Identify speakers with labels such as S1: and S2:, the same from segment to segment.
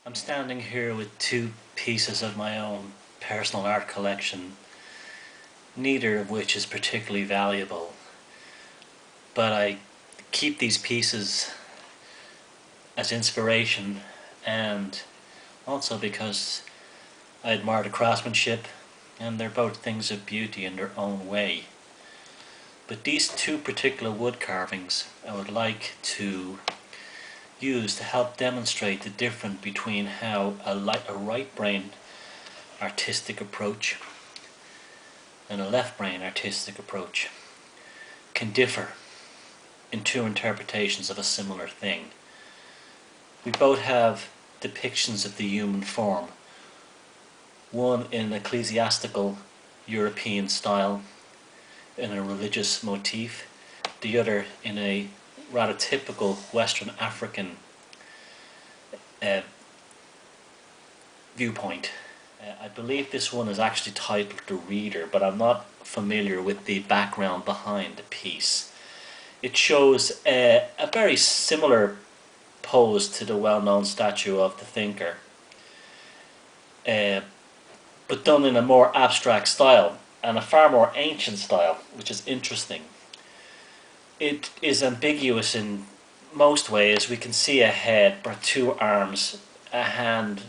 S1: I'm standing here with two pieces of my own personal art collection, neither of which is particularly valuable, but I keep these pieces as inspiration and also because I admire the craftsmanship, and they're both things of beauty in their own way. But these two particular wood carvings I would like to use to help demonstrate the difference between how a right-brain artistic approach and a left-brain artistic approach can differ in two interpretations of a similar thing. We both have depictions of the human form, one in an ecclesiastical European style, in a religious motif, the other in a rather typical Western African viewpoint. I believe this one is actually titled The Reader, but I'm not familiar with the background behind the piece. It shows a very similar pose to the well-known statue of the thinker, but done in a more abstract style and a far more ancient style, which is interesting. It is ambiguous in most ways. We can see a head, or two arms, a hand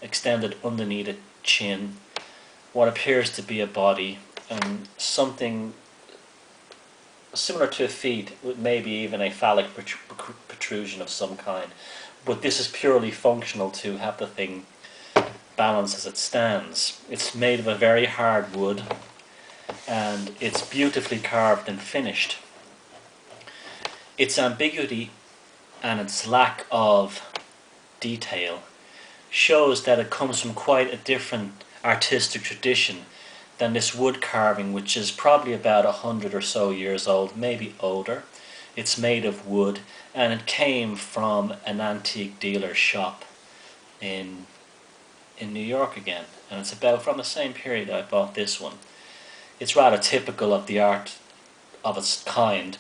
S1: extended underneath a chin, what appears to be a body, and something similar to a feet, with maybe even a phallic protrusion of some kind. But this is purely functional to have the thing balance as it stands. It's made of a very hard wood, and it's beautifully carved and finished. Its ambiguity and its lack of detail shows that it comes from quite a different artistic tradition than this wood carving, which is probably about 100 or so years old, maybe older. It's made of wood, and it came from an antique dealer's shop in New York again, and it's about from the same period I bought this one. It's rather typical of the art of its kind,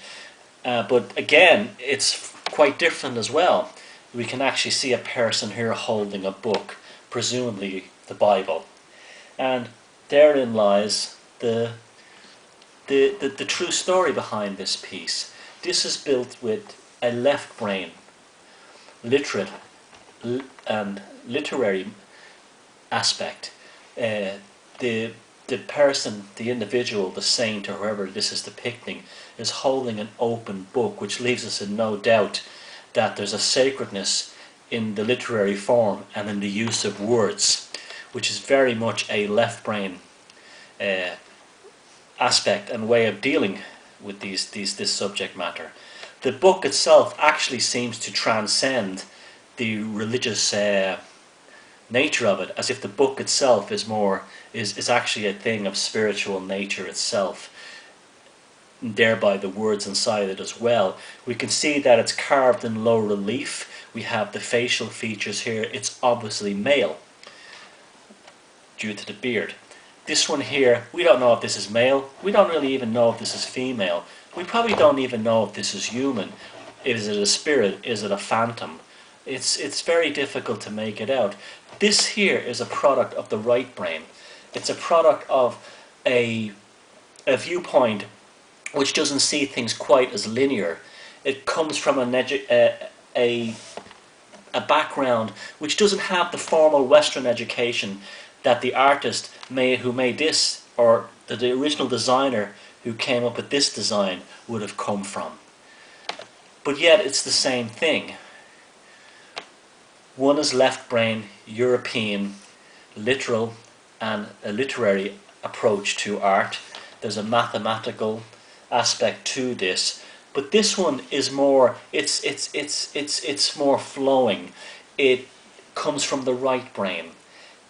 S1: but again it's quite different as well. We can actually see a person here holding a book, presumably the Bible, and therein lies the true story behind this piece. This is built with a left brain, literate and literary aspect. The person, the individual, the saint, or whoever this is depicting, is holding an open book, which leaves us in no doubt that there's a sacredness in the literary form and in the use of words, which is very much a left brain aspect and way of dealing with this subject matter. The book itself actually seems to transcend the religious nature of it, as if the book itself is actually a thing of spiritual nature itself, and thereby the words inside it as well. We can see that it's carved in low relief. We have the facial features here. It's obviously male due to the beard. This one here, we don't know if this is male. We don't really even know if this is female. We probably don't even know if this is human. Is it a spirit? Is it a phantom? It's very difficult to make it out. This here is a product of the right brain. It's a product of a viewpoint which doesn't see things quite as linear. It comes from a background which doesn't have the formal Western education that the artist who made this, or the original designer who came up with this design, would have come from. But yet it's the same thing. One is left brain, European, literal, and a literary approach to art. There's a mathematical aspect to this, but this one is more. It's more flowing. It comes from the right brain.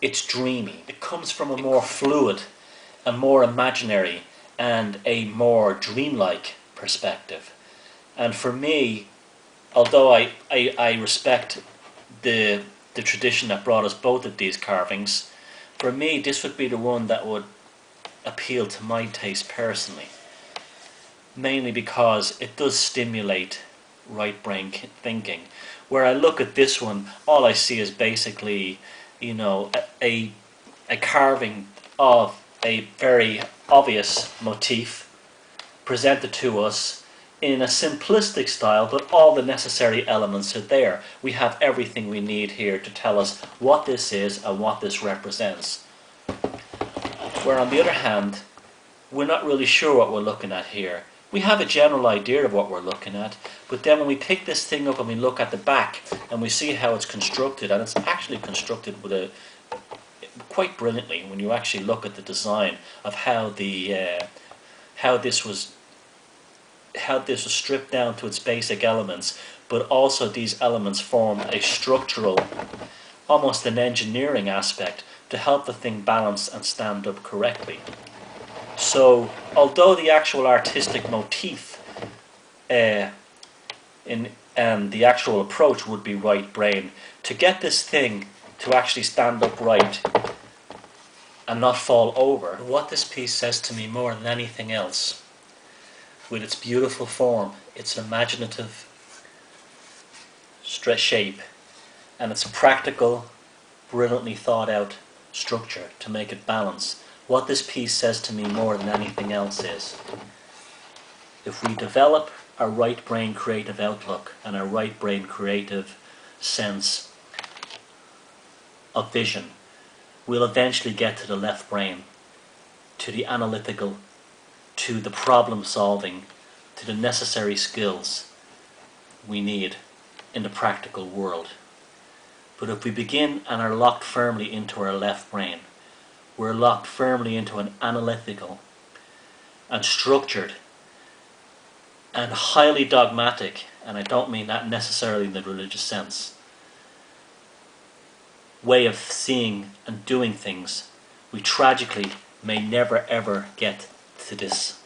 S1: It's dreamy. It comes from a more fluid, a more imaginary, and a more dreamlike perspective. And for me, although I respect the tradition that brought us both of these carvings, for me this would be the one that would appeal to my taste personally, mainly because it does stimulate right brain thinking, Where I look at this one, all I see is basically, you know, a carving of a very obvious motif presented to us in a simplistic style, but all the necessary elements are there. We have everything we need here to tell us what this is and what this represents. Where on the other hand, we're not really sure what we're looking at here. We have a general idea of what we're looking at, but then when we pick this thing up and we look at the back and we see how it's constructed, and it's actually constructed with a quite brilliantly when you actually look at the design of how this was stripped down to its basic elements, but also these elements form a structural, almost an engineering aspect to help the thing balance and stand up correctly. So, although the actual artistic motif and the actual approach would be right brain, to get this thing to actually stand up right and not fall over, what this piece says to me more than anything else, with its beautiful form, its imaginative shape, and its practical, brilliantly thought out structure to make it balance, what this piece says to me more than anything else is, if we develop a right brain creative outlook and a right brain creative sense of vision, we'll eventually get to the left brain, to the analytical, to the problem solving, to the necessary skills we need in the practical world. But if we begin and are locked firmly into our left brain, we're locked firmly into an analytical and structured and highly dogmatic, and I don't mean that necessarily in the religious sense, way of seeing and doing things, we tragically may never ever get to this